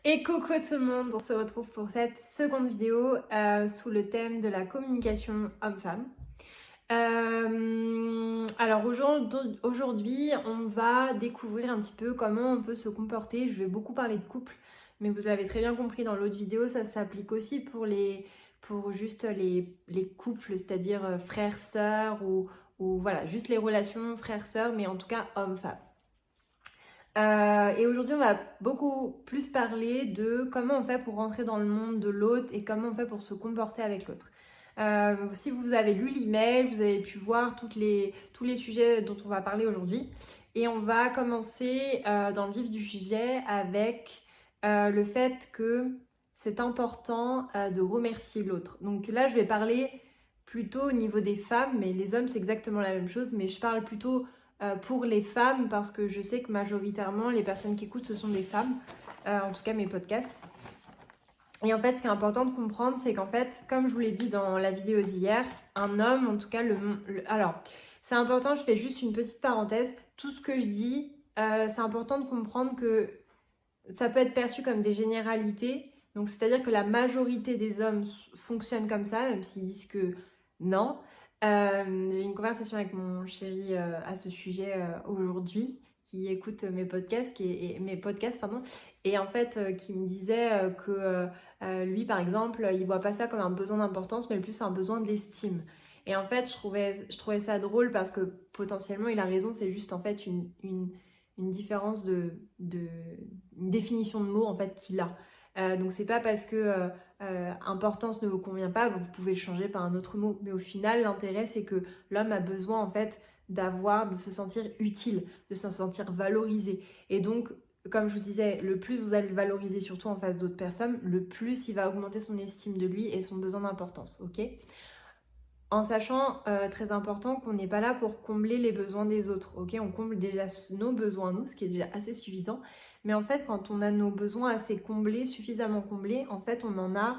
Et coucou tout le monde, on se retrouve pour cette seconde vidéo sous le thème de la communication homme-femme. Alors aujourd'hui, on va découvrir un petit peu comment on peut se comporter. Je vais beaucoup parler de couple, mais vous l'avez très bien compris dans l'autre vidéo, ça s'applique aussi pour juste les couples, c'est-à-dire frères-sœurs ou voilà, juste les relations frères-sœurs, mais en tout cas hommes-femmes. Et aujourd'hui, on va beaucoup plus parler de comment on fait pour rentrer dans le monde de l'autre et comment on fait pour se comporter avec l'autre. Si vous avez lu l'email, vous avez pu voir tous les sujets dont on va parler aujourd'hui. Et on va commencer dans le vif du sujet avec le fait que c'est important de remercier l'autre. Donc là, je vais parler plutôt au niveau des femmes, mais les hommes, c'est exactement la même chose. Mais je parle plutôt pour les femmes parce que je sais que majoritairement les personnes qui écoutent ce sont des femmes, en tout cas mes podcasts. Et en fait ce qui est important de comprendre c'est qu'en fait comme je vous l'ai dit dans la vidéo d'hier, un homme en tout cas alors c'est important, je fais juste une petite parenthèse, tout ce que je dis c'est important de comprendre que ça peut être perçu comme des généralités, donc c'est-à-dire que la majorité des hommes fonctionnent comme ça même s'ils disent que non. J'ai eu une conversation avec mon chéri à ce sujet aujourd'hui, qui écoute mes podcasts, et en fait qui me disait que lui par exemple, il voit pas ça comme un besoin d'importance, mais plus un besoin d'estime. Et en fait, je trouvais ça drôle parce que potentiellement il a raison, c'est juste en fait une différence une définition de mots en fait qu'il a. Donc c'est pas parce que importance ne vous convient pas, vous pouvez le changer par un autre mot. Mais au final, l'intérêt, c'est que l'homme a besoin en fait de se sentir utile, de se sentir valorisé. Et donc, comme je vous disais, le plus vous allez le valoriser, surtout en face d'autres personnes, le plus il va augmenter son estime de lui et son besoin d'importance, ok ? En sachant, très important, qu'on n'est pas là pour combler les besoins des autres, ok ? On comble déjà nos besoins, nous, ce qui est déjà assez suffisant. Mais en fait, quand on a nos besoins assez comblés, suffisamment comblés, en fait, on en a,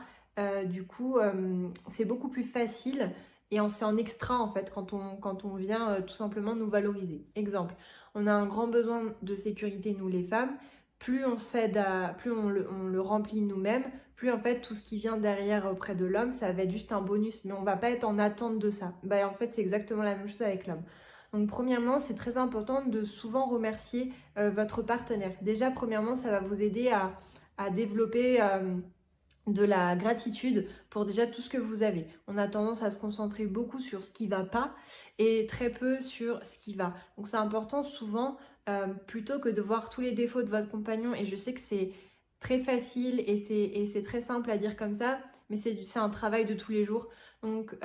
c'est beaucoup plus facile et c'est en extra, en fait, quand on vient tout simplement nous valoriser. Exemple, on a un grand besoin de sécurité, nous les femmes, plus on le remplit nous-mêmes, plus en fait tout ce qui vient derrière auprès de l'homme, ça va être juste un bonus, mais on va pas être en attente de ça. Bah en fait c'est exactement la même chose avec l'homme. Donc premièrement, c'est très important de souvent remercier votre partenaire. Déjà premièrement, ça va vous aider à développer de la gratitude pour déjà tout ce que vous avez. On a tendance à se concentrer beaucoup sur ce qui va pas et très peu sur ce qui va. Donc c'est important souvent, plutôt que de voir tous les défauts de votre compagnon, et je sais que c'est très facile et c'est très simple à dire comme ça, mais c'est un travail de tous les jours. Donc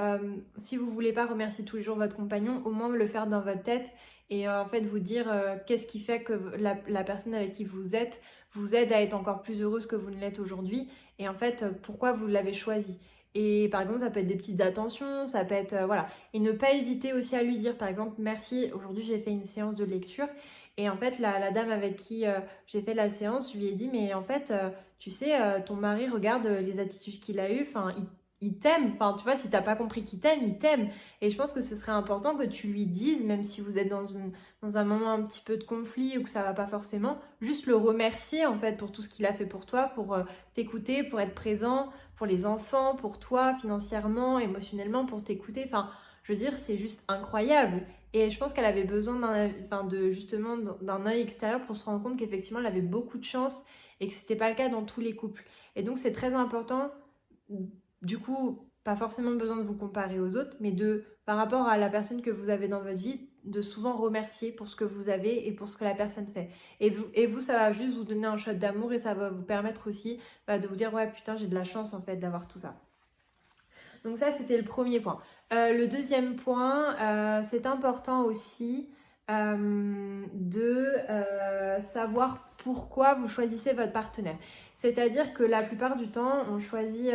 si vous voulez pas remercier tous les jours votre compagnon, au moins le faire dans votre tête et en fait vous dire qu'est-ce qui fait que la personne avec qui vous êtes vous aide à être encore plus heureuse que vous ne l'êtes aujourd'hui, et en fait pourquoi vous l'avez choisi. Et par exemple ça peut être des petites attentions, ça peut être voilà, et ne pas hésiter aussi à lui dire par exemple merci, aujourd'hui j'ai fait une séance de lecture. Et en fait, la dame avec qui j'ai fait la séance, je lui ai dit, mais en fait, tu sais, ton mari, regarde les attitudes qu'il a eues, enfin, il t'aime. Enfin, tu vois, si t'as pas compris qu'il t'aime, il t'aime. Et je pense que ce serait important que tu lui dises, même si vous êtes dans un moment un petit peu de conflit ou que ça va pas forcément, juste le remercier, en fait, pour tout ce qu'il a fait pour toi, pour t'écouter, pour être présent, pour les enfants, pour toi, financièrement, émotionnellement, pour t'écouter. Enfin, je veux dire, c'est juste incroyable. Et je pense qu'elle avait besoin justement d'un œil extérieur pour se rendre compte qu'effectivement elle avait beaucoup de chance et que c'était pas le cas dans tous les couples. Et donc c'est très important, du coup, pas forcément besoin de vous comparer aux autres, mais par rapport à la personne que vous avez dans votre vie, de souvent remercier pour ce que vous avez et pour ce que la personne fait. Et vous ça va juste vous donner un shot d'amour et ça va vous permettre aussi de vous dire ouais putain j'ai de la chance en fait d'avoir tout ça. Donc ça, c'était le premier point. Le deuxième point, c'est important aussi de savoir pourquoi vous choisissez votre partenaire. C'est-à-dire que la plupart du temps, on choisit,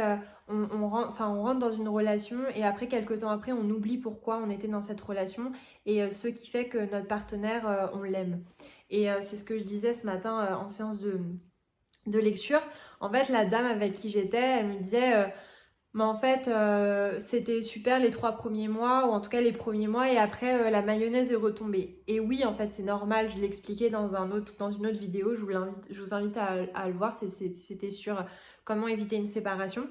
on rentre dans une relation et après, quelques temps après, on oublie pourquoi on était dans cette relation et ce qui fait que notre partenaire, on l'aime. Et c'est ce que je disais ce matin en séance de lecture. En fait, la dame avec qui j'étais, elle me disait... Mais en fait, c'était super les 3 premiers mois, ou en tout cas les premiers mois, et après, la mayonnaise est retombée. Et oui, en fait, c'est normal, je l'expliquais dans une autre vidéo, je vous invite à le voir, c'était sur comment éviter une séparation.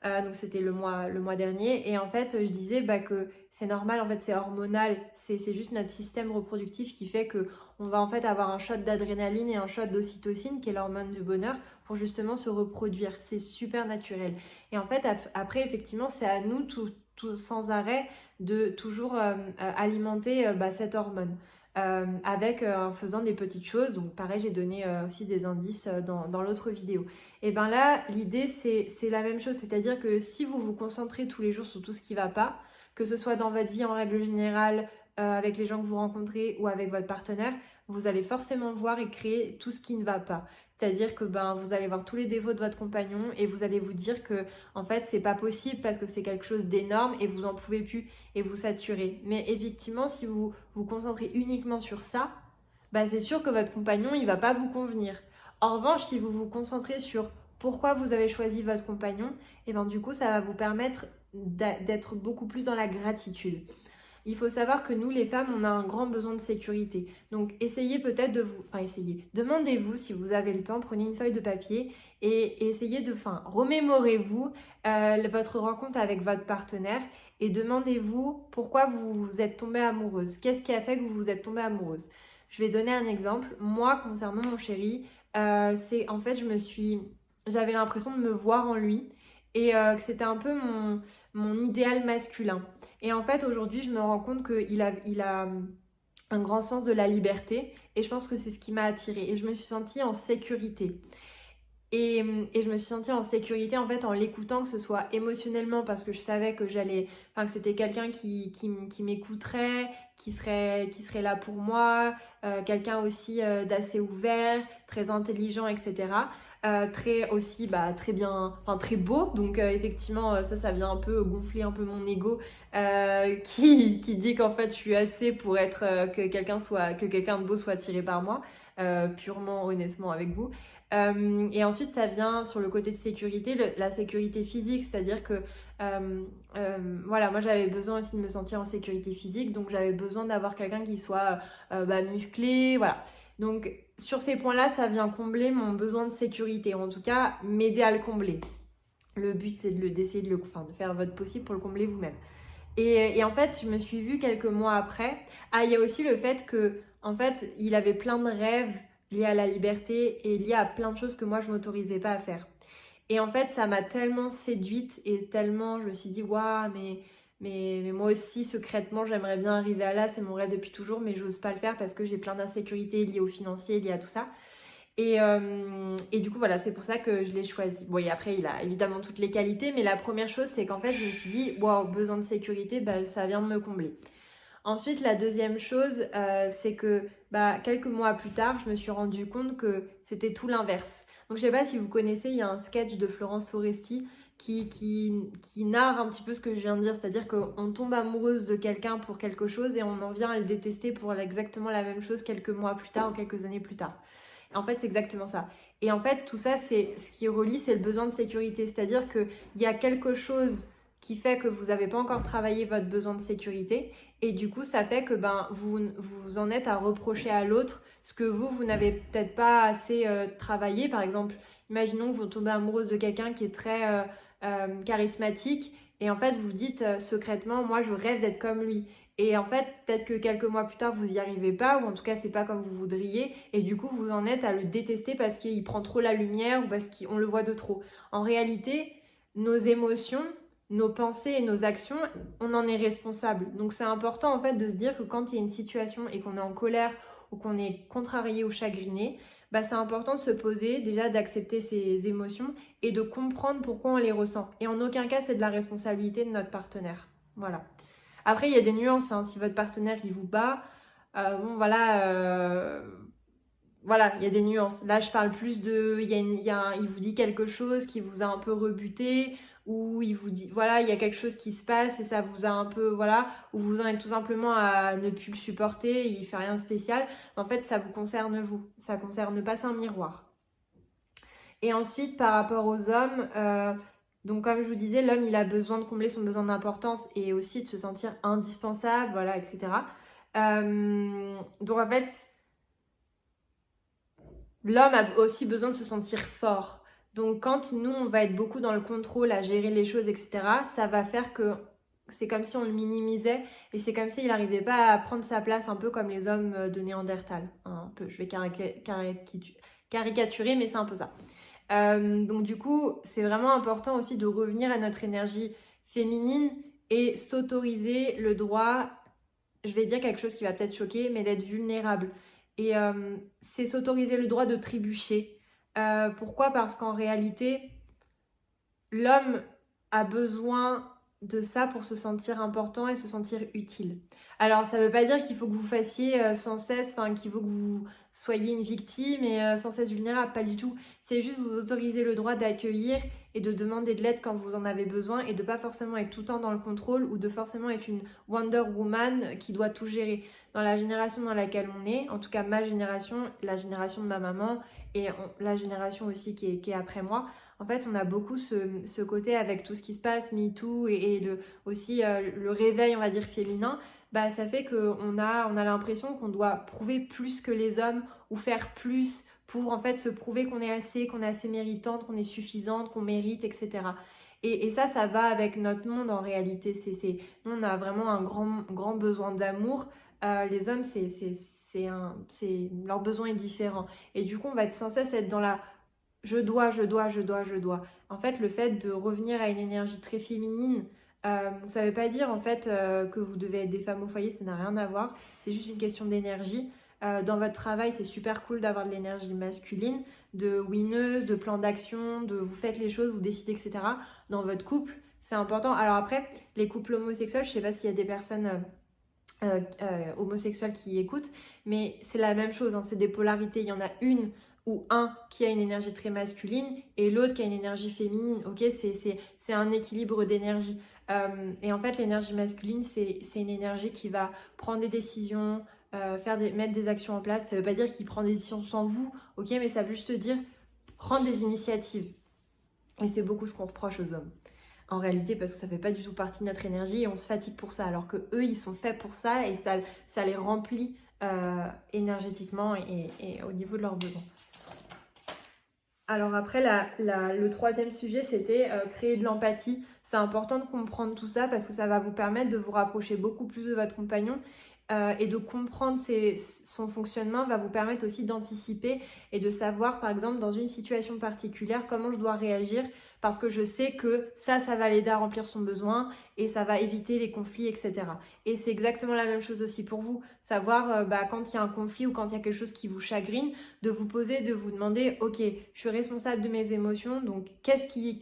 Donc c'était le mois dernier. Et en fait, je disais bah, que c'est normal, en fait, c'est hormonal, c'est juste notre système reproductif qui fait que on va en fait avoir un shot d'adrénaline et un shot d'ocytocine, qui est l'hormone du bonheur, pour justement se reproduire. C'est super naturel. Et en fait, après, effectivement, c'est à nous, tout sans arrêt, de toujours alimenter bah, cette hormone. En faisant des petites choses. Donc pareil, j'ai donné aussi des indices dans l'autre vidéo. Et bien là, l'idée, c'est la même chose. C'est-à-dire que si vous vous concentrez tous les jours sur tout ce qui ne va pas, que ce soit dans votre vie en règle générale, avec les gens que vous rencontrez ou avec votre partenaire, vous allez forcément voir et créer tout ce qui ne va pas. C'est-à-dire que ben, vous allez voir tous les défauts de votre compagnon et vous allez vous dire que en fait c'est pas possible parce que c'est quelque chose d'énorme et vous en pouvez plus et vous saturez. Mais effectivement, si vous vous concentrez uniquement sur ça, bah c'est sûr que votre compagnon il va pas vous convenir. En revanche, si vous vous concentrez sur pourquoi vous avez choisi votre compagnon, et ben du coup ça va vous permettre d'être beaucoup plus dans la gratitude. Il faut savoir que nous, les femmes, on a un grand besoin de sécurité. Donc, essayez peut-être de vous... Enfin, essayez. Demandez-vous si vous avez le temps, prenez une feuille de papier et essayez de... Enfin, remémorez-vous votre rencontre avec votre partenaire et demandez-vous pourquoi vous êtes tombée amoureuse. Qu'est-ce qui a fait que vous vous êtes tombée amoureuse? Je vais donner un exemple. Moi, concernant mon chéri, c'est... En fait, j'avais l'impression de me voir en lui et que c'était un peu mon idéal masculin. Et en fait, aujourd'hui, je me rends compte qu'il a un grand sens de la liberté et je pense que c'est ce qui m'a attirée. Et je me suis sentie en sécurité. Et je me suis sentie en sécurité en fait en l'écoutant, que ce soit émotionnellement parce que je savais que que c'était quelqu'un qui m'écouterait, qui serait là pour moi, quelqu'un aussi d'assez ouvert, très intelligent, etc. Très aussi très bien, enfin très beau, donc effectivement ça vient un peu gonfler un peu mon ego qui dit qu'en fait je suis assez pour être que quelqu'un de beau soit attiré par moi, purement honnêtement avec vous. Et ensuite, ça vient sur le côté de sécurité, la sécurité physique, c'est-à-dire que voilà, moi j'avais besoin aussi de me sentir en sécurité physique, donc j'avais besoin d'avoir quelqu'un qui soit musclé, voilà. Donc sur ces points-là, ça vient combler mon besoin de sécurité, ou en tout cas m'aider à le combler. Le but, c'est d'essayer de faire votre possible pour le combler vous-même. Et en fait, je me suis vue quelques mois après. Ah, il y a aussi le fait que, en fait, il avait plein de rêves liés à la liberté et liés à plein de choses que moi, je m'autorisais pas à faire. Et en fait, ça m'a tellement séduite et tellement, je me suis dit, waouh, mais moi aussi, secrètement, j'aimerais bien arriver à là. C'est mon rêve depuis toujours, mais j'ose pas le faire parce que j'ai plein d'insécurités liées au financier, liées à tout ça. Et du coup, voilà, c'est pour ça que je l'ai choisi. Bon, et après, il a évidemment toutes les qualités, mais la première chose, c'est qu'en fait, je me suis dit, waouh, besoin de sécurité, bah, ça vient de me combler. Ensuite, la deuxième chose, c'est que quelques mois plus tard, je me suis rendu compte que c'était tout l'inverse. Donc, je sais pas si vous connaissez, il y a un sketch de Florence Foresti qui narre un petit peu ce que je viens de dire, c'est-à-dire qu'on tombe amoureuse de quelqu'un pour quelque chose et on en vient à le détester pour exactement la même chose quelques mois plus tard ou quelques années plus tard. En fait, c'est exactement ça. Et en fait, tout ça, c'est ce qui relie, c'est le besoin de sécurité. C'est-à-dire qu'il y a quelque chose qui fait que vous n'avez pas encore travaillé votre besoin de sécurité. Et du coup, ça fait que vous en êtes à reprocher à l'autre ce que vous n'avez peut-être pas assez travaillé. Par exemple, imaginons que vous tombez amoureuse de quelqu'un qui est très charismatique. Et en fait, vous dites secrètement, moi, je rêve d'être comme lui. Et en fait, peut-être que quelques mois plus tard, vous n'y arrivez pas, ou en tout cas, c'est pas comme vous voudriez, et du coup, vous en êtes à le détester parce qu'il prend trop la lumière ou parce qu'on le voit de trop. En réalité, nos émotions, nos pensées et nos actions, on en est responsable. Donc, c'est important en fait de se dire que quand il y a une situation et qu'on est en colère ou qu'on est contrarié ou chagriné, c'est important de se poser, déjà d'accepter ses émotions et de comprendre pourquoi on les ressent. Et en aucun cas, c'est de la responsabilité de notre partenaire. Voilà. Après, il y a des nuances, hein. Si votre partenaire il vous bat, voilà, il y a des nuances. Là, je parle plus de, il vous dit quelque chose qui vous a un peu rebuté, ou il vous dit, voilà, il y a quelque chose qui se passe et ça vous a un peu, voilà, ou vous en êtes tout simplement à ne plus le supporter, il fait rien de spécial. En fait, ça vous concerne vous, ça concerne pas, c'est un miroir. Et ensuite, par rapport aux hommes, Donc comme je vous disais, l'homme il a besoin de combler son besoin d'importance et aussi de se sentir indispensable, voilà, etc. Donc en fait, l'homme a aussi besoin de se sentir fort. Donc quand nous, on va être beaucoup dans le contrôle, à gérer les choses, etc., ça va faire que c'est comme si on le minimisait et c'est comme s'il n'arrivait pas à prendre sa place, un peu comme les hommes de Néandertal. Un peu, je vais caricaturer, mais c'est un peu ça. Donc du coup, c'est vraiment important aussi de revenir à notre énergie féminine et s'autoriser le droit, je vais dire quelque chose qui va peut-être choquer, mais d'être vulnérable. Et c'est s'autoriser le droit de trébucher. Pourquoi? Parce qu'en réalité, l'homme a besoin de ça pour se sentir important et se sentir utile. Alors, ça ne veut pas dire qu'il faut que vous fassiez sans cesse, enfin, qu'il faut que vous soyez une victime et sans cesse vulnérable, pas du tout. C'est juste vous autoriser le droit d'accueillir et de demander de l'aide quand vous en avez besoin et de pas forcément être tout le temps dans le contrôle ou de forcément être une Wonder Woman qui doit tout gérer. Dans la génération dans laquelle on est, en tout cas ma génération, la génération de ma maman et la génération aussi qui est après moi, en fait, on a beaucoup ce côté avec tout ce qui se passe, MeToo et aussi le réveil, on va dire, féminin. Bah, ça fait qu'on a l'impression qu'on doit prouver plus que les hommes ou faire plus pour en fait se prouver qu'on est assez méritante, qu'on est suffisante, qu'on mérite, etc. Et ça va avec notre monde en réalité. Nous, on a vraiment un grand besoin d'amour. Les hommes, leur besoin est différent. Et du coup, on va être sans cesse être dans la je dois. En fait, le fait de revenir à une énergie très féminine, ça ne veut pas dire en fait que vous devez être des femmes au foyer, ça n'a rien à voir. C'est juste une question d'énergie. Dans votre travail, c'est super cool d'avoir de l'énergie masculine, de winneuse, de plan d'action, de vous faites les choses, vous décidez, etc. Dans votre couple, c'est important. Alors après, les couples homosexuels, je ne sais pas s'il y a des personnes homosexuelles qui écoutent, mais c'est la même chose, hein, c'est des polarités. Il y en a une ou un qui a une énergie très masculine et l'autre qui a une énergie féminine. Ok, c'est un équilibre d'énergie. Et en fait, l'énergie masculine, c'est une énergie qui va prendre des décisions, mettre des actions en place. Ça ne veut pas dire qu'il prend des décisions sans vous, ok, mais ça veut juste dire prendre des initiatives. Et c'est beaucoup ce qu'on reproche aux hommes. En réalité, parce que ça fait pas du tout partie de notre énergie et on se fatigue pour ça, alors que eux, ils sont faits pour ça et ça les remplit énergétiquement et au niveau de leurs besoins. Alors après, le troisième sujet, c'était créer de l'empathie. C'est important de comprendre tout ça parce que ça va vous permettre de vous rapprocher beaucoup plus de votre compagnon et de comprendre son fonctionnement va vous permettre aussi d'anticiper et de savoir, par exemple, dans une situation particulière, comment je dois réagir parce que je sais que ça va l'aider à remplir son besoin et ça va éviter les conflits, etc. Et c'est exactement la même chose aussi pour vous. Savoir quand il y a un conflit ou quand il y a quelque chose qui vous chagrine, de vous poser, de vous demander, ok, je suis responsable de mes émotions, donc qu'est-ce qui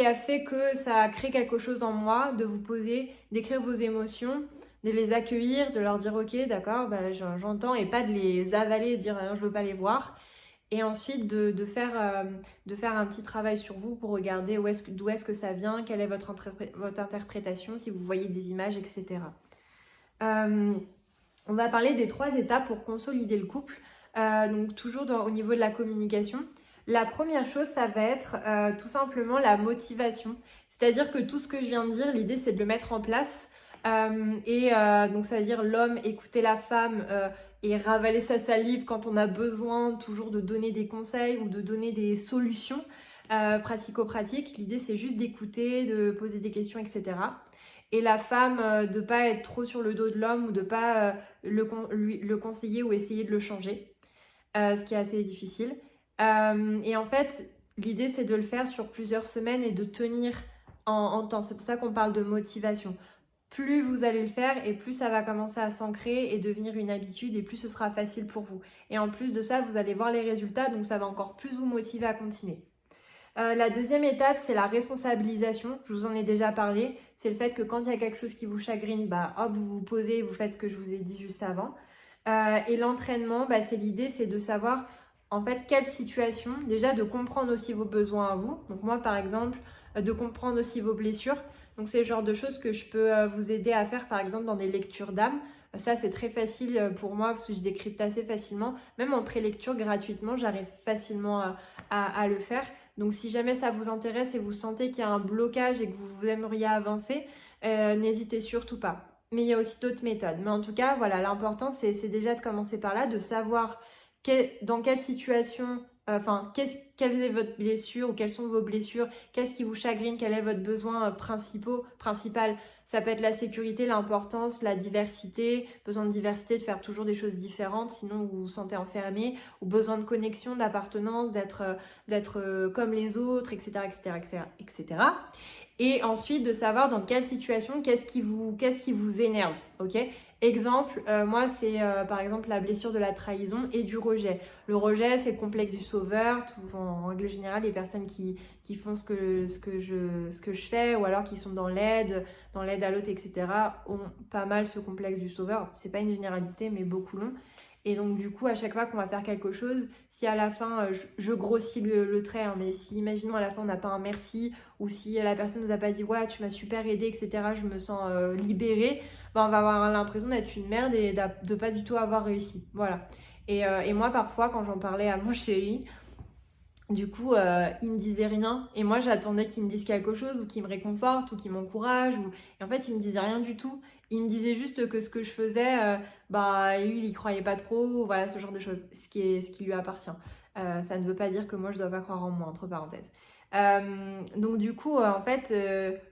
a fait que ça a créé quelque chose en moi, de vous poser, d'écrire vos émotions, de les accueillir, de leur dire ok, d'accord, j'entends, et pas de les avaler et de dire non, je veux pas les voir. Et ensuite de faire un petit travail sur vous pour regarder d'où est-ce que ça vient, quelle est votre interprétation, si vous voyez des images, etc. On va parler des 3 étapes pour consolider le couple, donc toujours au niveau de la communication. La première chose, ça va être tout simplement la motivation. C'est-à-dire que tout ce que je viens de dire, l'idée c'est de le mettre en place. Donc ça veut dire l'homme écouter la femme et ravaler sa salive quand on a besoin toujours de donner des conseils ou de donner des solutions pratico-pratiques. L'idée c'est juste d'écouter, de poser des questions, etc. Et la femme de ne pas être trop sur le dos de l'homme ou de ne pas le conseiller ou essayer de le changer, ce qui est assez difficile. Et en fait, l'idée c'est de le faire sur plusieurs semaines et de tenir en temps. C'est pour ça qu'on parle de motivation. Plus vous allez le faire et plus ça va commencer à s'ancrer et devenir une habitude et plus ce sera facile pour vous. Et en plus de ça, vous allez voir les résultats, donc ça va encore plus vous motiver à continuer. La deuxième étape, c'est la responsabilisation. Je vous en ai déjà parlé. C'est le fait que quand il y a quelque chose qui vous chagrine, hop, vous vous posez et vous faites ce que je vous ai dit juste avant. Et l'entraînement, c'est l'idée, c'est de savoir en fait quelle situation, déjà de comprendre aussi vos besoins à vous. Donc moi, par exemple, de comprendre aussi vos blessures. Donc c'est le genre de choses que je peux vous aider à faire, par exemple, dans des lectures d'âme. Ça, c'est très facile pour moi parce que je décrypte assez facilement. Même en pré-lecture gratuitement, j'arrive facilement à le faire. Donc si jamais ça vous intéresse et vous sentez qu'il y a un blocage et que vous aimeriez avancer, n'hésitez surtout pas. Mais il y a aussi d'autres méthodes. Mais en tout cas, voilà, l'important, c'est déjà de commencer par là, de savoir dans quelle situation, quelle est votre blessure ou quelles sont vos blessures, qu'est-ce qui vous chagrine, quel est votre besoin principal. Ça peut être la sécurité, l'importance, la diversité, besoin de diversité, de faire toujours des choses différentes, sinon vous vous sentez enfermé, ou besoin de connexion, d'appartenance, d'être comme les autres, etc., etc., etc., etc. Et ensuite, de savoir dans quelle situation, qu'est-ce qui vous énerve, ok? Exemple, moi, c'est par exemple la blessure de la trahison et du rejet. Le rejet, c'est le complexe du sauveur. En règle générale, les personnes qui font ce que je fais ou alors qui sont dans l'aide à l'autre, etc., ont pas mal ce complexe du sauveur. C'est pas une généralité, mais beaucoup l'ont. Et donc, du coup, à chaque fois qu'on va faire quelque chose, si à la fin, je grossis le trait, hein, mais si, imaginons, à la fin, on n'a pas un merci, ou si la personne nous a pas dit « Ouais, tu m'as super aidé, etc., je me sens libérée », ben, on va avoir l'impression d'être une merde et de pas du tout avoir réussi. Voilà. Et moi, parfois, quand j'en parlais à mon chéri, du coup, il me disait rien. Et moi, j'attendais qu'il me dise quelque chose, ou qu'il me réconforte, ou qu'il m'encourage. Et en fait, il me disait rien du tout. Il me disait juste que ce que je faisais, bah, lui, il y croyait pas trop. Voilà, ce genre de choses. Ce qui lui appartient. Ça ne veut pas dire que moi, je dois pas croire en moi, entre parenthèses. Donc, du coup, en fait,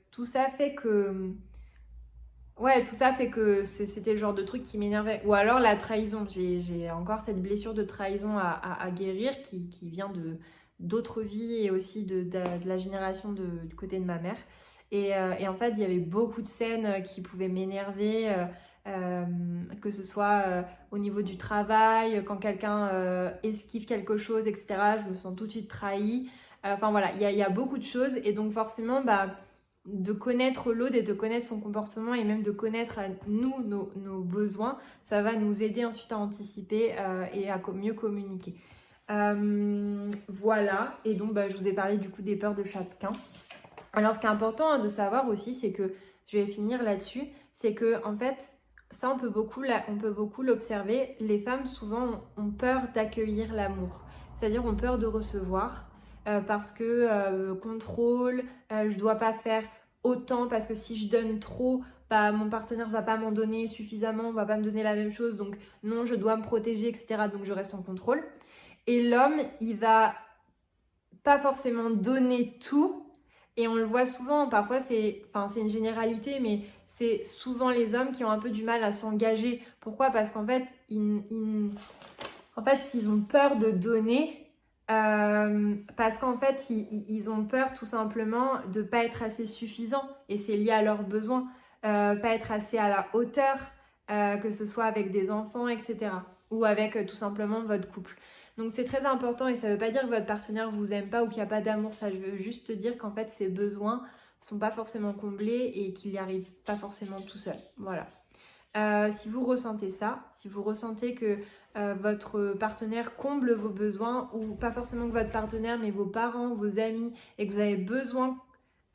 tout ça fait que... Ouais, tout ça fait que c'était le genre de truc qui m'énervait. Ou alors la trahison. J'ai encore cette blessure de trahison à guérir qui vient d'autres vies et aussi de la génération du côté de ma mère. Et en fait, il y avait beaucoup de scènes qui pouvaient m'énerver, que ce soit au niveau du travail, quand quelqu'un esquive quelque chose, etc. Je me sens tout de suite trahie. Enfin voilà, il y a beaucoup de choses. Et donc forcément, bah de connaître l'autre et de connaître son comportement et même de connaître à nous nos besoins, ça va nous aider ensuite à anticiper et à mieux communiquer. Voilà, et donc bah, je vous ai parlé du coup des peurs de chacun. Alors ce qui est important de savoir aussi, c'est que, je vais finir là-dessus, c'est que en fait, ça on peut beaucoup l'observer, les femmes souvent ont peur d'accueillir l'amour, c'est-à-dire ont peur de recevoir. Parce que contrôle, je dois pas faire autant parce que si je donne trop, bah, mon partenaire va pas m'en donner suffisamment, va pas me donner la même chose, donc non, je dois me protéger, etc. Donc je reste en contrôle. Et l'homme, il va pas forcément donner tout, et on le voit souvent, parfois c'est une généralité, mais c'est souvent les hommes qui ont un peu du mal à s'engager. Pourquoi? Parce qu'en fait, ils ont peur de donner. Parce qu'en fait, ils ont peur tout simplement de ne pas être assez suffisants et c'est lié à leurs besoins, pas être assez à la hauteur, que ce soit avec des enfants, etc. Ou avec tout simplement votre couple. Donc c'est très important et ça ne veut pas dire que votre partenaire ne vous aime pas ou qu'il n'y a pas d'amour, ça veut juste dire qu'en fait ses besoins ne sont pas forcément comblés et qu'il n'y arrive pas forcément tout seul. Voilà. Si vous ressentez ça, si vous ressentez que votre partenaire comble vos besoins, ou pas forcément que votre partenaire, mais vos parents, vos amis, et que vous avez besoin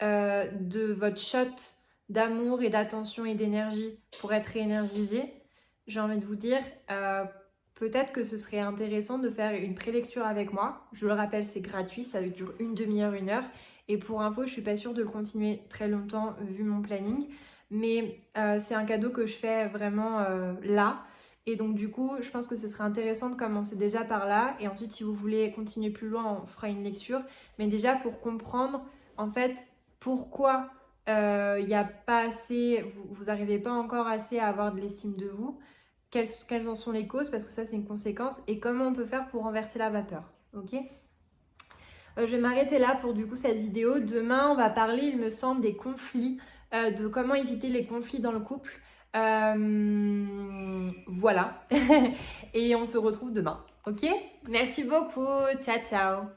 de votre shot d'amour et d'attention et d'énergie pour être réénergisé, j'ai envie de vous dire, peut-être que ce serait intéressant de faire une prélecture avec moi. Je le rappelle, c'est gratuit, ça dure une demi-heure, 1 heure. Et pour info, je suis pas sûre de le continuer très longtemps vu mon planning. Mais c'est un cadeau que je fais vraiment là. Et donc du coup, je pense que ce serait intéressant de commencer déjà par là. Et ensuite, si vous voulez continuer plus loin, on fera une lecture. Mais déjà pour comprendre, en fait, pourquoi il n'y a pas assez, vous n'arrivez pas encore assez à avoir de l'estime de vous. Quelles en sont les causes? Parce que ça, c'est une conséquence. Et comment on peut faire pour renverser la vapeur. Ok? Je vais m'arrêter là pour du coup cette vidéo. Demain, on va parler, il me semble, des conflits, de comment éviter les conflits dans le couple. Voilà. Et on se retrouve demain. Ok? Merci beaucoup. Ciao, ciao.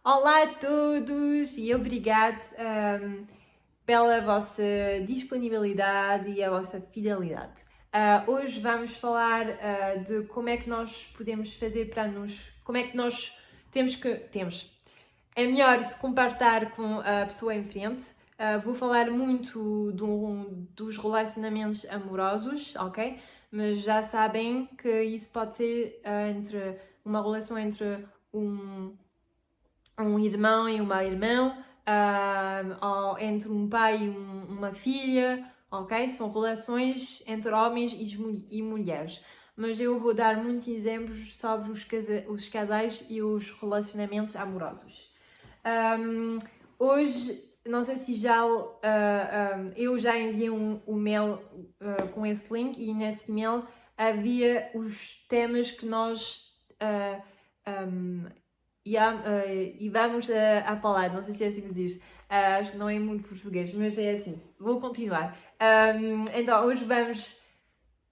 Olá a todos e obrigado pela vossa disponibilidade e a vossa fidelidade. Hoje vamos falar de como é que nós podemos fazer para como é que nós é melhor se comportar com a pessoa em frente. Vou falar muito dos relacionamentos amorosos, ok? mas já sabem que isso pode ser entre uma relação entre um irmão e uma irmã, ou entre um pai e uma filha, ok? São relações entre homens e mulheres. Mas eu vou dar muitos exemplos sobre os casais e os relacionamentos amorosos. Hoje, não sei se eu já enviei um mail com esse link, e nesse mail havia os temas que nós e vamos a falar. Não sei se é assim que se diz, acho que não é muito português, mas é assim. Vou continuar. Então,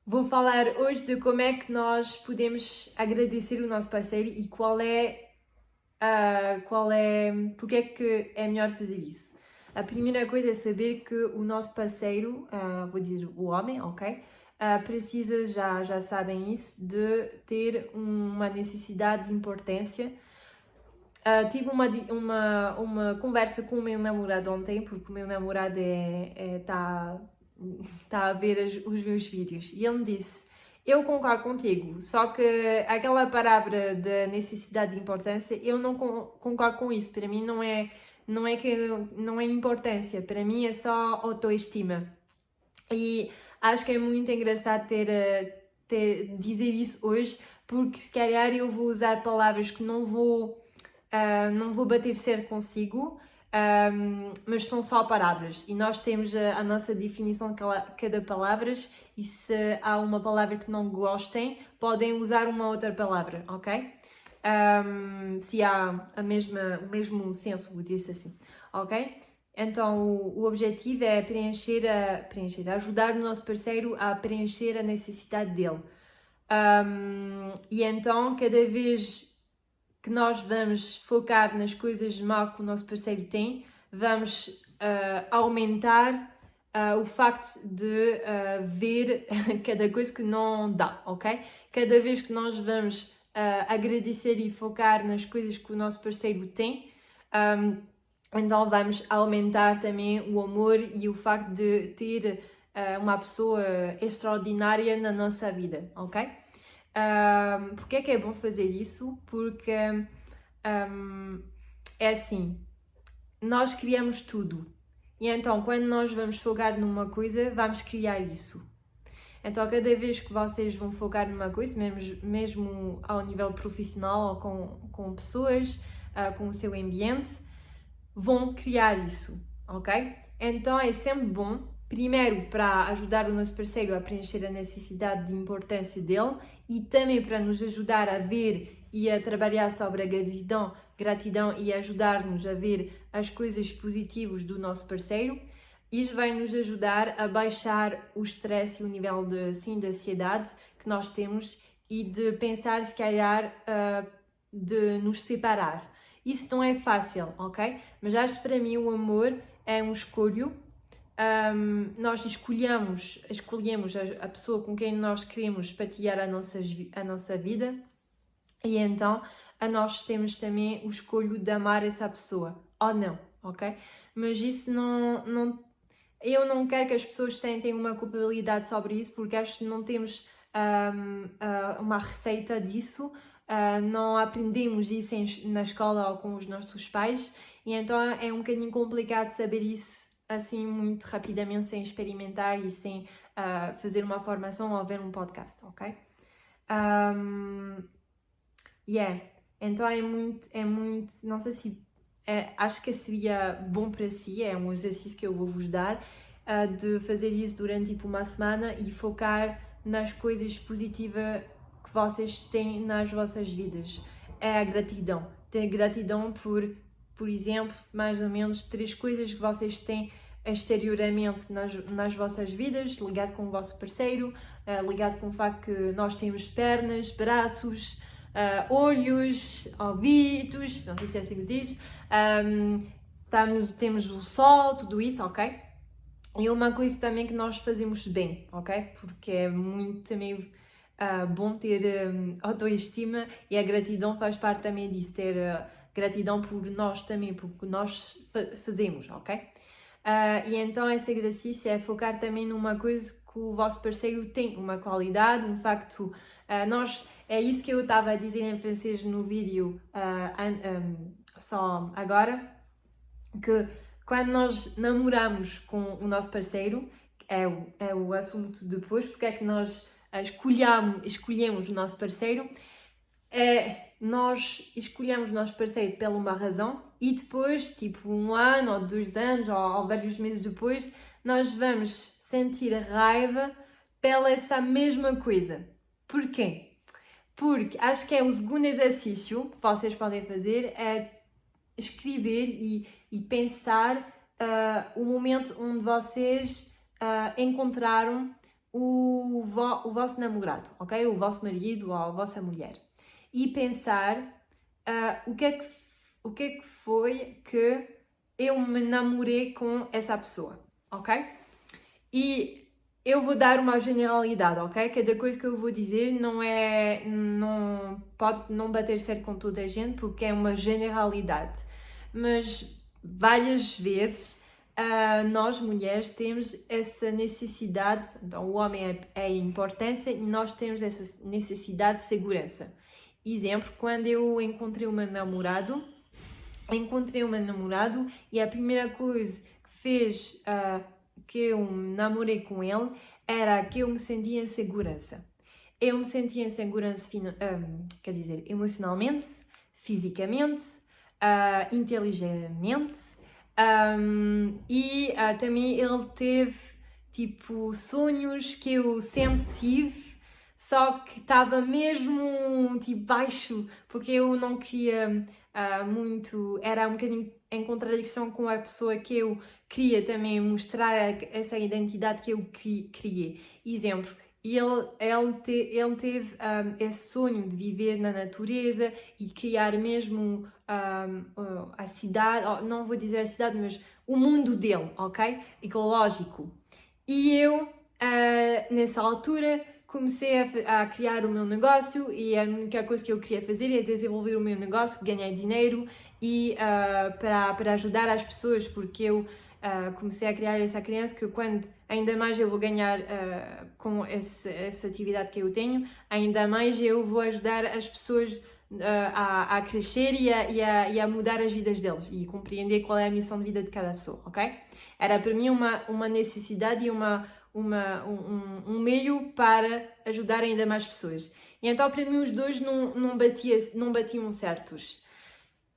vou falar hoje de como é que nós podemos agradecer o nosso parceiro e porque é que é melhor fazer isso. A primeira coisa é saber que o nosso parceiro, vou dizer o homem, ok? Precisa, já sabem isso, de ter uma necessidade de importância. Tive uma conversa com o meu namorado ontem, porque o meu namorado está a ver os meus vídeos, e ele me disse: eu concordo contigo, só que aquela palavra da necessidade de importância, eu não concordo com isso. Para mim não é importância, para mim é só autoestima. E acho que é muito engraçado dizer isso hoje, porque se calhar eu vou usar palavras que não vou bater certo consigo, mas são só palavras e nós temos a nossa definição de cada palavra, e se há uma palavra que não gostem, podem usar uma outra palavra, ok? Se há o mesmo senso, vou dizer assim, ok? Então o objetivo é ajudar o nosso parceiro a preencher a necessidade dele. E então cada vez que nós vamos focar nas coisas mal que o nosso parceiro tem, vamos aumentar o facto de ver cada coisa que não dá, ok? Cada vez que nós vamos agradecer e focar nas coisas que o nosso parceiro tem, então vamos aumentar também o amor e o facto de ter uma pessoa extraordinária na nossa vida, ok? Porque é que é bom fazer isso? Porque é assim, nós criamos tudo, e então quando nós vamos focar numa coisa, vamos criar isso. Então cada vez que vocês vão focar numa coisa, mesmo ao nível profissional ou com pessoas, com o seu ambiente, vão criar isso, ok? Então é sempre bom, primeiro para ajudar o nosso parceiro a preencher a necessidade de importância dele, e também para nos ajudar a ver e a trabalhar sobre a gratidão e ajudar-nos a ver as coisas positivas do nosso parceiro. Isso vai nos ajudar a baixar o stress e o nível de ansiedade que nós temos, e de pensar, se calhar, de nos separar. Isso não é fácil, ok? Mas acho que para mim o amor é um escolho. Nós escolhemos a pessoa com quem nós queremos partilhar a nossa vida, e então nós temos também o escolho de amar essa pessoa, ou não, ok? Mas isso eu não quero que as pessoas sentem uma culpabilidade sobre isso, porque acho que não temos uma receita disso, não aprendemos isso na escola ou com os nossos pais, e então é um bocadinho complicado saber isso assim muito rapidamente, sem experimentar e sem fazer uma formação ou ver um podcast, ok? Então é muito, não sei se acho que seria bom para si, é um exercício que eu vou vos dar, de fazer isso durante tipo uma semana e focar nas coisas positivas que vocês têm nas vossas vidas. É a gratidão. Ter gratidão por exemplo, mais ou menos 3 coisas que vocês têm exteriormente nas vossas vidas, ligado com o vosso parceiro, ligado com o facto que nós temos pernas, braços, olhos, ouvidos, não sei se é assim que diz, temos o sol, tudo isso, ok? E uma coisa também que nós fazemos bem, ok? Porque é muito também bom ter autoestima, e a gratidão faz parte também disso, ter gratidão por nós também, porque nós fazemos, ok? E então esse exercício é focar também numa coisa que o vosso parceiro tem, uma qualidade, um facto. É isso que eu estava a dizer em francês no vídeo só agora, que quando nós namoramos com o nosso parceiro, é o assunto depois, porque é que nós escolhemos o nosso parceiro, nós escolhemos o nosso parceiro por uma razão e depois, tipo 1 ano ou 2 anos ou vários meses depois, nós vamos sentir raiva pela essa mesma coisa. Porquê? Porque acho que é o segundo exercício que vocês podem fazer, é escrever e pensar o momento onde vocês encontraram o vosso namorado, ok? O vosso marido ou a vossa mulher. E pensar o que é que foi que eu me namorei com essa pessoa, ok? E eu vou dar uma generalidade, ok? Cada coisa que eu vou dizer não pode não bater certo com toda a gente, porque é uma generalidade. Mas várias vezes nós mulheres temos essa necessidade, então o homem é a importância e nós temos essa necessidade de segurança. Exemplo, quando eu encontrei o meu namorado e a primeira coisa que fez que eu namorei com ele era que eu me sentia em segurança. Eu me sentia em segurança, quer dizer, emocionalmente, fisicamente, inteligentemente, e também ele teve tipo sonhos que eu sempre tive, só que estava mesmo tipo baixo, porque eu não queria muito, era um bocadinho em contradição com a pessoa que eu queria também mostrar essa identidade que eu criei. Exemplo, ele teve esse sonho de viver na natureza e criar mesmo a cidade, não vou dizer a cidade, mas o mundo dele, ok? Ecológico. E eu, nessa altura, comecei a criar o meu negócio e a única coisa que eu queria fazer é desenvolver o meu negócio, ganhar dinheiro e para ajudar as pessoas, porque eu comecei a criar essa crença que quando ainda mais eu vou ganhar com essa atividade que eu tenho, ainda mais eu vou ajudar as pessoas a crescer e a mudar as vidas deles e compreender qual é a missão de vida de cada pessoa, ok? Era para mim uma necessidade e um meio para ajudar ainda mais pessoas. E então para mim os dois não batiam certos.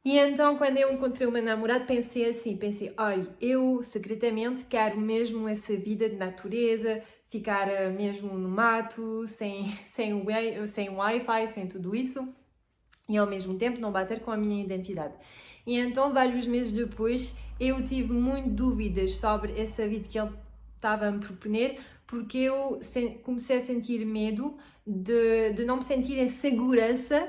E então, quando eu encontrei o meu namorado, pensei, olha, eu secretamente quero mesmo essa vida de natureza, ficar mesmo no mato, sem Wi-Fi, sem tudo isso, e ao mesmo tempo não bater com a minha identidade. E então, vários meses depois, eu tive muito dúvidas sobre essa vida que ele estava a me proponer, porque eu comecei a sentir medo de não me sentir em segurança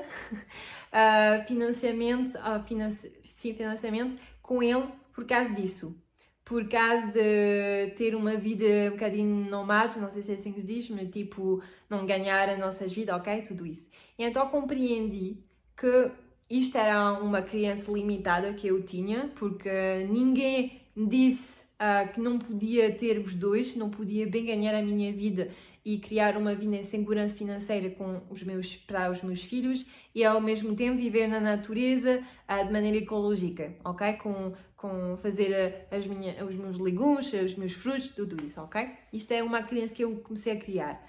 financiamento com ele por causa disso. Por causa de ter uma vida um bocadinho nomade, não sei se é assim que se diz, mas tipo, não ganhar as nossas vidas, ok? Tudo isso. E então compreendi que isto era uma criança limitada que eu tinha, porque ninguém me disse que não podia ter os dois, não podia bem ganhar a minha vida e criar uma vida em segurança financeira para os meus filhos e ao mesmo tempo viver na natureza de maneira ecológica, ok? Com fazer os meus legumes, os meus frutos, tudo isso, ok? Isto é uma crença que eu comecei a criar.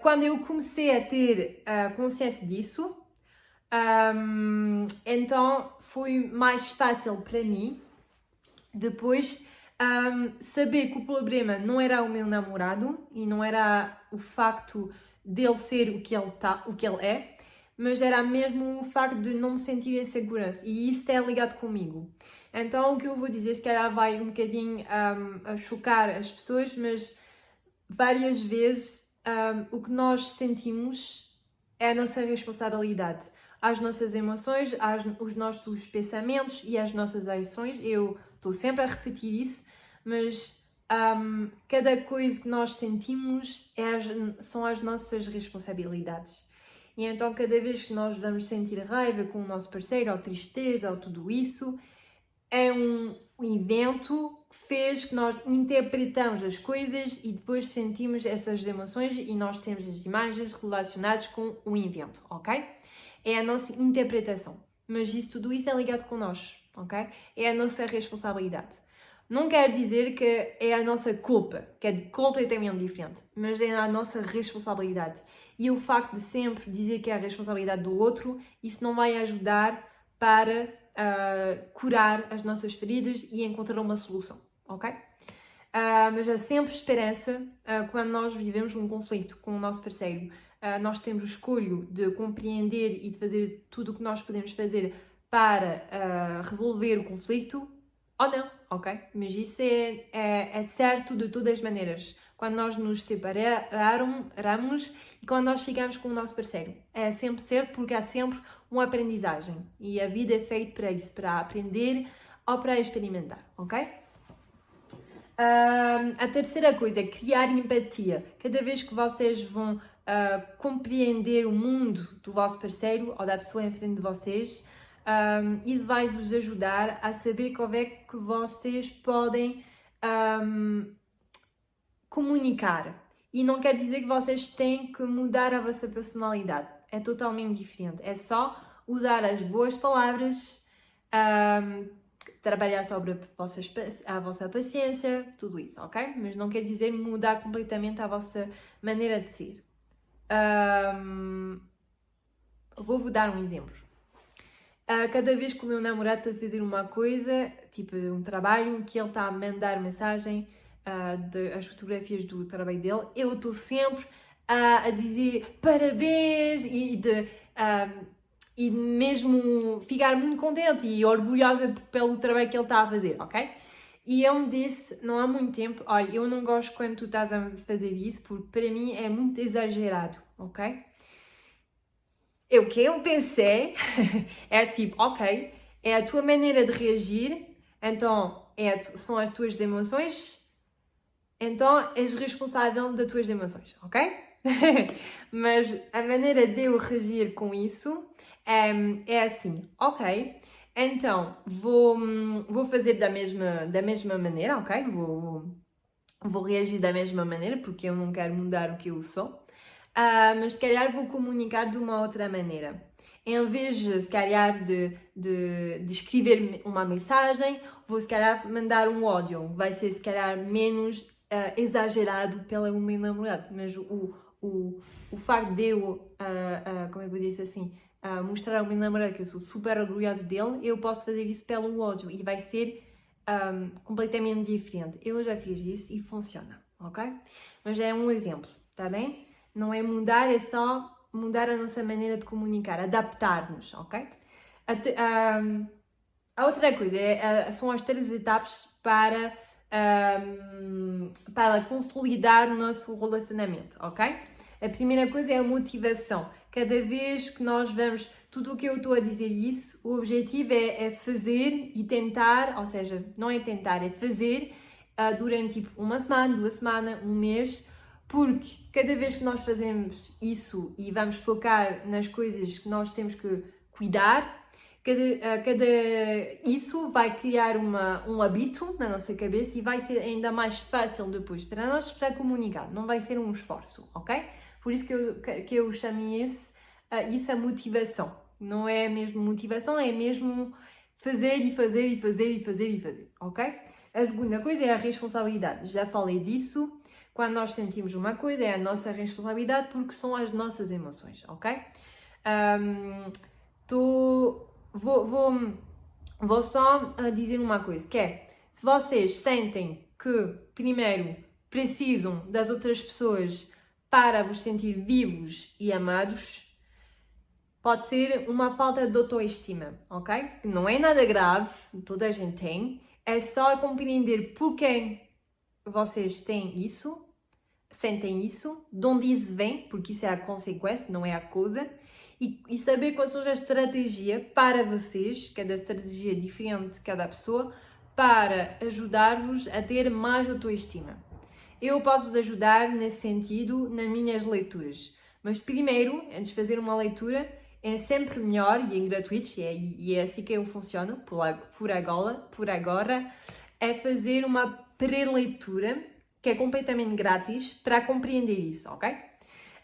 Quando eu comecei a ter consciência disso, então foi mais fácil para mim depois saber que o problema não era o meu namorado e não era o facto dele ser o que ele é, mas era mesmo o facto de não me sentir em segurança, e isso é ligado comigo. Então o que eu vou dizer, se calhar vai um bocadinho a chocar as pessoas, mas várias vezes o que nós sentimos é a nossa responsabilidade. As nossas emoções, os nossos pensamentos e as nossas ações. Eu estou sempre a repetir isso, mas cada coisa que nós sentimos são as nossas responsabilidades. E então cada vez que nós vamos sentir raiva com o nosso parceiro, ou tristeza, ou tudo isso, é um evento que fez que nós interpretamos as coisas e depois sentimos essas emoções e nós temos as imagens relacionadas com o evento, ok? É a nossa interpretação. Mas tudo isso é ligado com nós, ok? É a nossa responsabilidade. Não quer dizer que é a nossa culpa, que é completamente diferente, mas é a nossa responsabilidade. E o facto de sempre dizer que é a responsabilidade do outro, isso não vai ajudar para curar as nossas feridas e encontrar uma solução, ok? Mas há sempre esperança quando nós vivemos um conflito com o nosso parceiro. Nós temos o escolho de compreender e de fazer tudo o que nós podemos fazer para resolver o conflito ou não, ok? Mas isso é certo de todas as maneiras. Quando nós nos separamos e quando nós ficamos com o nosso parceiro. É sempre certo porque há sempre uma aprendizagem. E a vida é feita para isso, para aprender ou para experimentar, ok? A terceira coisa é criar empatia. Cada vez que vocês vão compreender o mundo do vosso parceiro ou da pessoa em frente de vocês, isso vai vos ajudar a saber como é que vocês podem comunicar. E não quer dizer que vocês têm que mudar a vossa personalidade. É totalmente diferente. É só usar as boas palavras, trabalhar sobre a vossa paciência, tudo isso, ok? Mas não quer dizer mudar completamente a vossa maneira de ser. Vou-vos dar um exemplo. Cada vez que o meu namorado está a fazer uma coisa, tipo um trabalho, que ele está a mandar mensagem das fotografias do trabalho dele, eu estou sempre a dizer parabéns e mesmo ficar muito contente e orgulhosa pelo trabalho que ele está a fazer, ok? E ele me disse, não há muito tempo, olha, eu não gosto quando tu estás a fazer isso, porque para mim é muito exagerado, ok? O que eu pensei é tipo, ok, é a tua maneira de reagir, então são as tuas emoções, então és responsável das tuas emoções, ok? Mas a maneira de eu reagir com isso é assim, ok, então vou fazer da mesma maneira, ok? Vou reagir da mesma maneira porque eu não quero mudar o que eu sou. Mas se calhar vou comunicar de uma outra maneira. Em vez de, se calhar, de escrever uma mensagem, vou se calhar mandar um áudio. Vai ser se calhar menos exagerado pelo meu namorado. Mas o facto de eu, como é que eu disse assim, mostrar ao meu namorado que eu sou super orgulhosa dele, eu posso fazer isso pelo áudio e vai ser completamente diferente. Eu já fiz isso e funciona, ok? Mas é um exemplo, tá bem? Não é mudar, é só mudar a nossa maneira de comunicar, adaptar-nos, ok? A outra coisa são as 3 etapas para consolidar o nosso relacionamento, ok? A primeira coisa é a motivação. Cada vez que nós vamos, tudo o que eu estou a dizer isso, o objetivo é fazer e tentar, ou seja, não é tentar, é fazer durante tipo uma semana, 2 semanas, um mês, porque cada vez que nós fazemos isso e vamos focar nas coisas que nós temos que cuidar, isso vai criar um hábito na nossa cabeça e vai ser ainda mais fácil depois para nós para comunicar, não vai ser um esforço, ok? Por isso que eu chamei isso a motivação. Não é mesmo motivação, é mesmo fazer e fazer e fazer e fazer e fazer, ok? A segunda coisa é a responsabilidade. Já falei disso. Quando nós sentimos uma coisa, é a nossa responsabilidade porque são as nossas emoções, ok? Vou só dizer uma coisa, que é, se vocês sentem que, primeiro, precisam das outras pessoas para vos sentir vivos e amados, pode ser uma falta de autoestima, ok? Que não é nada grave, toda a gente tem, é só compreender porquê vocês têm isso, sentem isso, de onde isso vem, porque isso é a consequência, não é a causa, e saber quais são as estratégias para vocês, cada estratégia é diferente de cada pessoa, para ajudar-vos a ter mais autoestima. Eu posso vos ajudar nesse sentido nas minhas leituras, mas primeiro, antes de fazer uma leitura, é sempre melhor e em gratuitos, e é assim que eu funciono, por agora, é fazer uma pré-leitura que é completamente grátis para compreender isso, ok?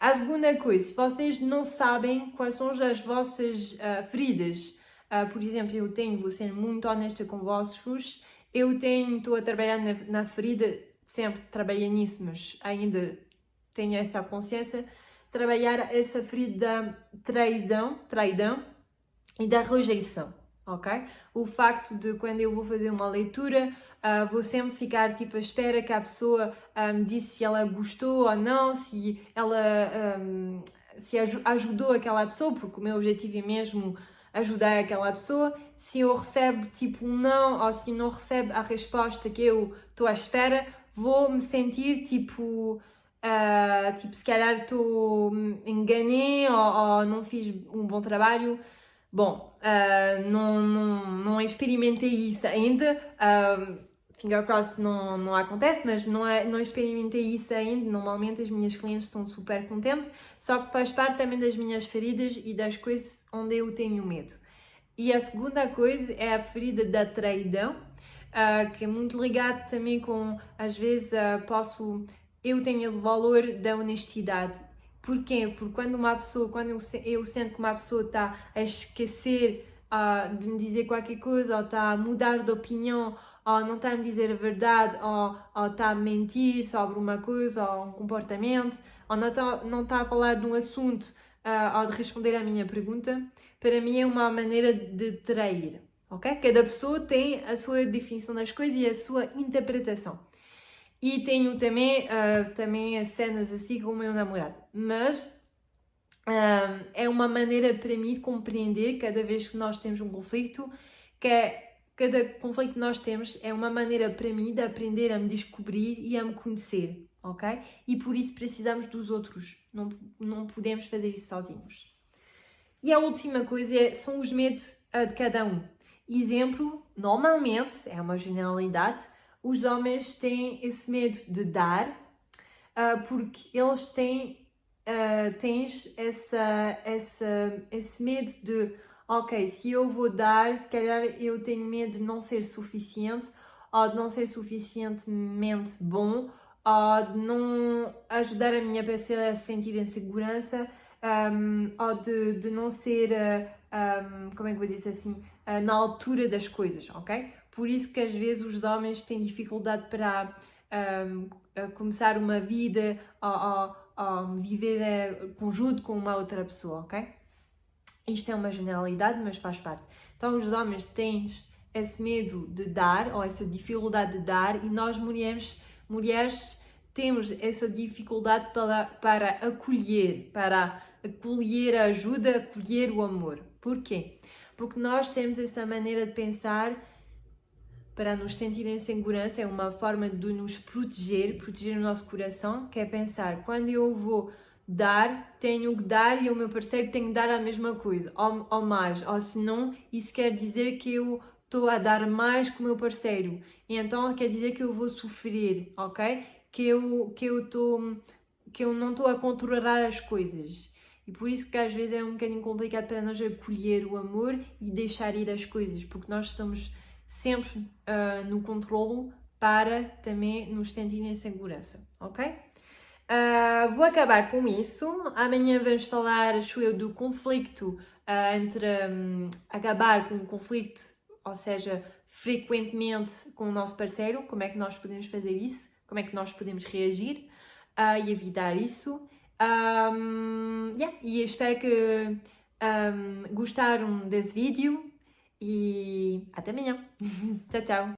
A segunda coisa, se vocês não sabem quais são as vossas feridas, por exemplo, vou ser muito honesta convosco, estou a trabalhar na ferida, sempre trabalhei nisso, mas ainda tenho essa consciência, trabalhar essa ferida da traidão e da rejeição, ok? O facto de quando eu vou fazer uma leitura, vou sempre ficar tipo à espera que a pessoa me disse se ela gostou ou não, se ela se ajudou aquela pessoa, porque o meu objetivo é mesmo ajudar aquela pessoa. Se eu recebo tipo um não ou se não recebo a resposta que eu estou à espera, vou me sentir tipo se calhar enganei ou não fiz um bom trabalho. Bom, não experimentei isso ainda. Finger crossed não acontece, mas não experimentei isso ainda. Normalmente as minhas clientes estão super contentes, só que faz parte também das minhas feridas e das coisas onde eu tenho medo. E a segunda coisa é a ferida da traidão, que é muito ligado também com, às vezes, eu tenho esse valor da honestidade. Porquê? Porque quando eu sinto que uma pessoa está a esquecer de me dizer qualquer coisa, ou está a mudar de opinião, ou não está a me dizer a verdade, ou está a mentir sobre uma coisa, ou um comportamento, ou não está a falar de um assunto, ou de responder à minha pergunta, para mim é uma maneira de trair, ok? Cada pessoa tem a sua definição das coisas e a sua interpretação. E tenho também as cenas assim com o meu namorado. Mas é uma maneira para mim de compreender cada vez que nós temos um conflito, cada conflito que nós temos é uma maneira para mim de aprender a me descobrir e a me conhecer, ok? E por isso precisamos dos outros. Não podemos fazer isso sozinhos. E a última coisa são os medos de cada um. Exemplo, normalmente, é uma generalidade, os homens têm esse medo de dar, porque eles têm esse medo de, ok, se eu vou dar, se calhar eu tenho medo de não ser suficiente, ou de não ser suficientemente bom, ou de não ajudar a minha parceira a se sentir em segurança, ou de não ser, como é que vou dizer assim, na altura das coisas, ok? Por isso que às vezes os homens têm dificuldade para começar uma vida ou viver conjunto com uma outra pessoa, ok? Isto é uma generalidade, mas faz parte. Então os homens têm esse medo de dar, ou essa dificuldade de dar, e nós mulheres temos essa dificuldade para acolher a ajuda, acolher o amor. Porquê? Porque nós temos essa maneira de pensar para nos sentir em segurança, é uma forma de nos proteger o nosso coração, que é pensar, quando eu vou dar, tenho que dar e o meu parceiro tem que dar a mesma coisa, ou mais, ou senão isso quer dizer que eu estou a dar mais que o meu parceiro, e então quer dizer que eu vou sofrer, ok? Que eu não estou a controlar as coisas. E por isso que às vezes é um bocadinho complicado para nós acolher o amor e deixar ir as coisas, porque nós estamos sempre no controlo para também nos sentir em segurança, ok? Vou acabar com isso. Amanhã vamos falar, acho eu, do conflito entre acabar com o conflito, ou seja, frequentemente com o nosso parceiro, como é que nós podemos fazer isso, como é que nós podemos reagir e evitar isso. E espero que gostaram desse vídeo e até amanhã. Tchau, tchau.